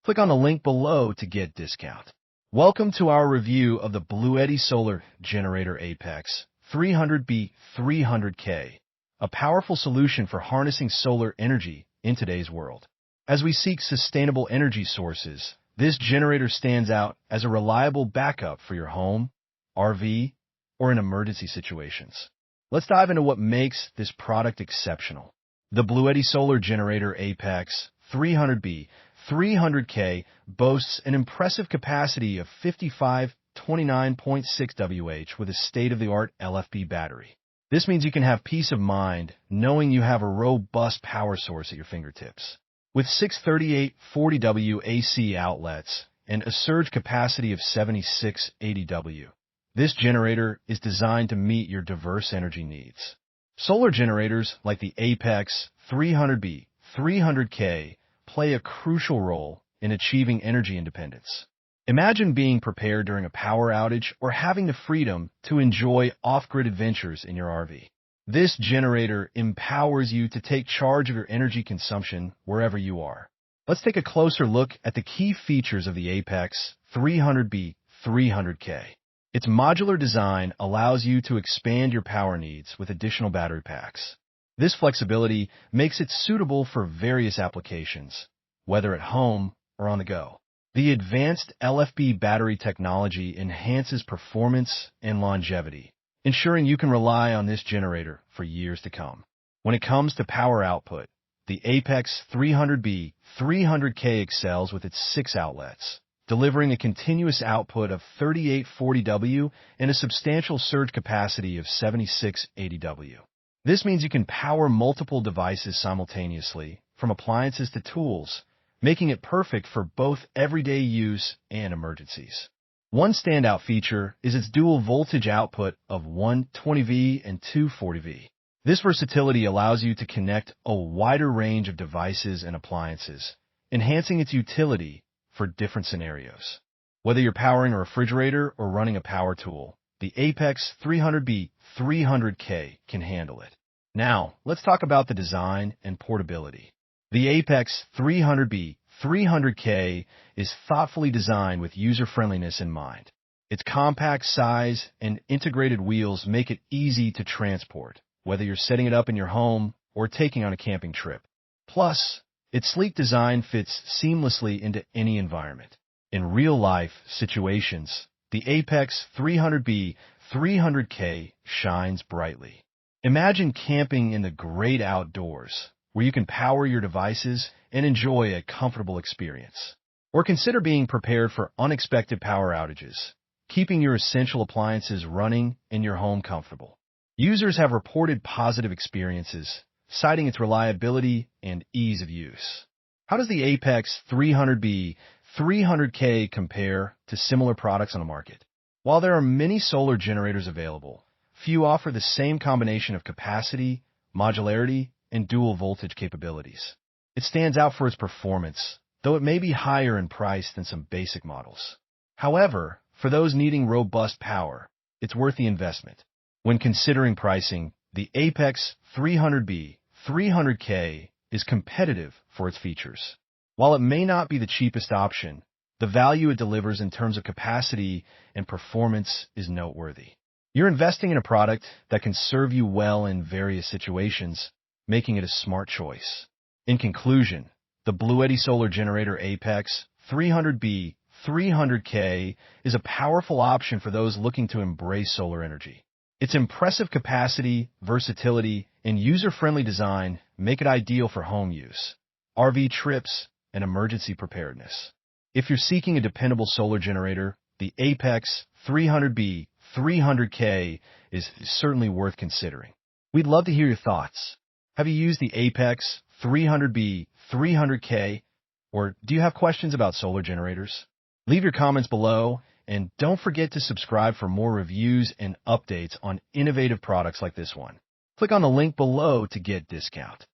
Click on the link below to get discount. Welcome to our review of the BLUETTI Solar Generator Apex 300B300K, a powerful solution for harnessing solar energy in today's world. As we seek sustainable energy sources, this generator stands out as a reliable backup for your home, RV, or in emergency situations. Let's dive into what makes this product exceptional. The BLUETTI Solar Generator Apex 300B300K boasts an impressive capacity of 29.6 Wh with a state-of-the-art LFP battery. This means you can have peace of mind knowing you have a robust power source at your fingertips. With 638/40W AC outlets and a surge capacity of 7680 W, this generator is designed to meet your diverse energy needs. Solar generators like the Apex 300B300K play a crucial role in achieving energy independence. Imagine being prepared during a power outage or having the freedom to enjoy off-grid adventures in your RV. This generator empowers you to take charge of your energy consumption wherever you are. Let's take a closer look at the key features of the Apex 300B300K. Its modular design allows you to expand your power needs with additional battery packs. This flexibility makes it suitable for various applications, whether at home or on the go. The advanced LFP battery technology enhances performance and longevity, ensuring you can rely on this generator for years to come. When it comes to power output, the Apex 300B300K excels with its 6 outlets, delivering a continuous output of 3840W and a substantial surge capacity of 7680W. This means you can power multiple devices simultaneously, from appliances to tools, making it perfect for both everyday use and emergencies. One standout feature is its dual voltage output of 120V and 240V. This versatility allows you to connect a wider range of devices and appliances, enhancing its utility for different scenarios. Whether you're powering a refrigerator or running a power tool, the Apex 300B300K can handle it. Now, let's talk about the design and portability. The Apex 300B300K is thoughtfully designed with user-friendliness in mind. Its compact size and integrated wheels make it easy to transport, whether you're setting it up in your home or taking on a camping trip. Plus, its sleek design fits seamlessly into any environment. In real-life situations, the Apex 300B300K shines brightly. Imagine camping in the great outdoors, where you can power your devices and enjoy a comfortable experience. Or consider being prepared for unexpected power outages, keeping your essential appliances running and your home comfortable. Users have reported positive experiences, citing its reliability and ease of use. How does the Apex 300B300K compare to similar products on the market? While there are many solar generators available, few offer the same combination of capacity, modularity, and dual voltage capabilities. It stands out for its performance, though it may be higher in price than some basic models. However, for those needing robust power, it's worth the investment. When considering pricing, the Apex 300B300K is competitive for its features. While it may not be the cheapest option, the value it delivers in terms of capacity and performance is noteworthy. You're investing in a product that can serve you well in various situations, making it a smart choice. In conclusion, the BLUETTI Solar Generator Apex 300B300K is a powerful option for those looking to embrace solar energy. Its impressive capacity, versatility, and user-friendly design make it ideal for home use, RV trips, and emergency preparedness. If you're seeking a dependable solar generator, the Apex 300B300K is certainly worth considering. We'd love to hear your thoughts. Have you used the Apex 300B300K, or do you have questions about solar generators? Leave your comments below, and don't forget to subscribe for more reviews and updates on innovative products like this one. Click on the link below to get discount.